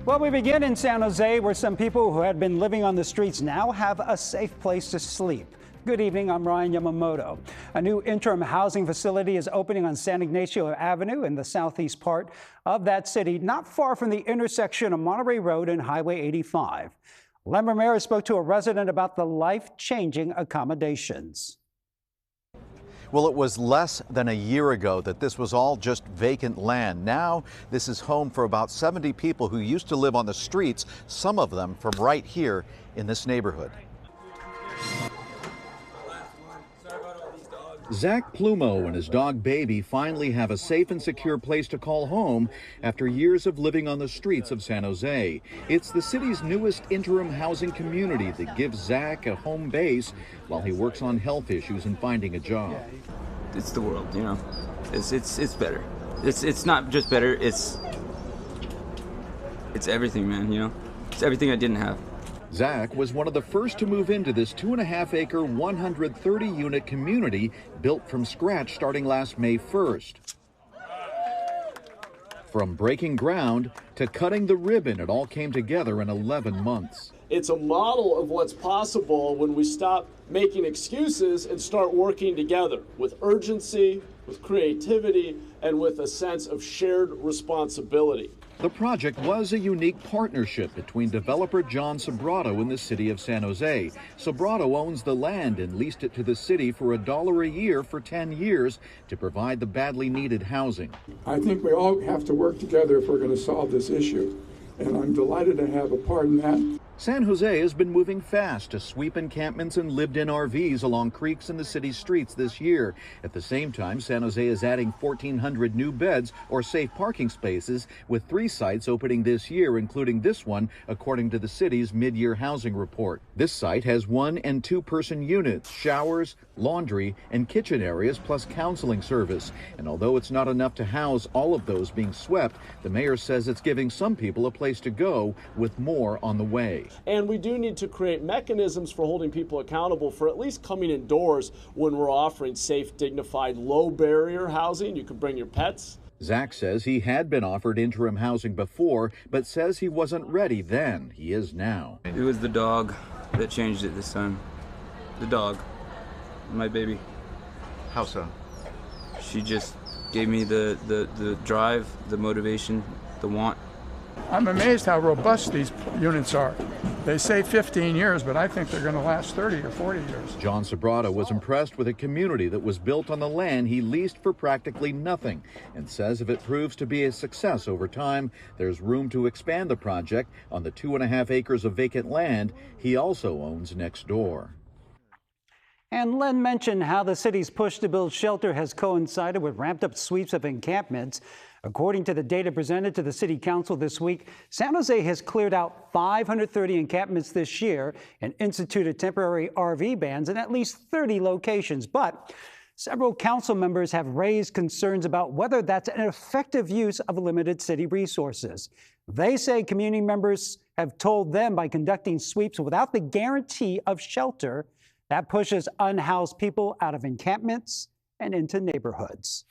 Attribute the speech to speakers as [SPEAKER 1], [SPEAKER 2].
[SPEAKER 1] Well, we begin in San Jose, where some people who had been living on the streets now have a safe place to sleep. Good evening, I'm Ryan Yamamoto. A new interim housing facility is opening on San Ignacio Avenue in the southeast part of that city, not far from the intersection of Monterey Road and Highway 85. Len Ramirez spoke to a resident about the life-changing accommodations.
[SPEAKER 2] Well, it was less than a year ago that this was all just vacant land. Now, this is home for about 70 people who used to live on the streets, some of them from right here in this neighborhood. Zach Plumo and his dog Baby finally have a safe and secure place to call home after years of living on the streets of San Jose. It's the city's newest interim housing community that gives Zach a home base while he works on health issues and finding a job.
[SPEAKER 3] It's the world, you know. It's better. It's not just better. It's everything, man. You know, it's everything I didn't have.
[SPEAKER 2] Zach was one of the first to move into this 2.5-acre, 130-unit community built from scratch starting last May 1st. From breaking ground to cutting the ribbon, it all came together in 11 months.
[SPEAKER 4] It's a model of what's possible when we stop making excuses and start working together with urgency, with creativity, and with a sense of shared responsibility.
[SPEAKER 2] The project was a unique partnership between developer John Sobrato and the city of San Jose. Sobrato owns the land and leased it to the city for $1 a year for 10 years to provide the badly needed housing.
[SPEAKER 5] I think we all have to work together if we're going to solve this issue, and I'm delighted to have a part in that.
[SPEAKER 2] San Jose has been moving fast to sweep encampments and lived-in RVs along creeks in the city's streets this year. At the same time, San Jose is adding 1,400 new beds or safe parking spaces, with 3 sites opening this year, including this one, according to the city's mid-year housing report. This site has 1- and 2-person units, showers, laundry, and kitchen areas, plus counseling service. And although it's not enough to house all of those being swept, the mayor says it's giving some people a place to go, with more on the way.
[SPEAKER 4] And we do need to create mechanisms for holding people accountable for at least coming indoors when we're offering safe, dignified, low-barrier housing. You can bring your pets.
[SPEAKER 2] Zach says he had been offered interim housing before, but says he wasn't ready then. He is now.
[SPEAKER 3] It was the dog that changed it this time. The dog, my baby.
[SPEAKER 2] How so?
[SPEAKER 3] She just gave me the drive, the motivation, the want.
[SPEAKER 5] I'm amazed how robust these units are. They say 15 years, but I think they're going to last 30 or 40 years.
[SPEAKER 2] John Sobrato was impressed with a community that was built on the land he leased for practically nothing, and says if it proves to be a success over time, there's room to expand the project on the 2.5 acres of vacant land he also owns next door.
[SPEAKER 1] And Len mentioned how the city's push to build shelter has coincided with ramped-up sweeps of encampments. According to the data presented to the City Council this week, San Jose has cleared out 530 encampments this year and instituted temporary RV bans in at least 30 locations. But several council members have raised concerns about whether that's an effective use of limited city resources. They say community members have told them by conducting sweeps without the guarantee of shelter, that pushes unhoused people out of encampments and into neighborhoods.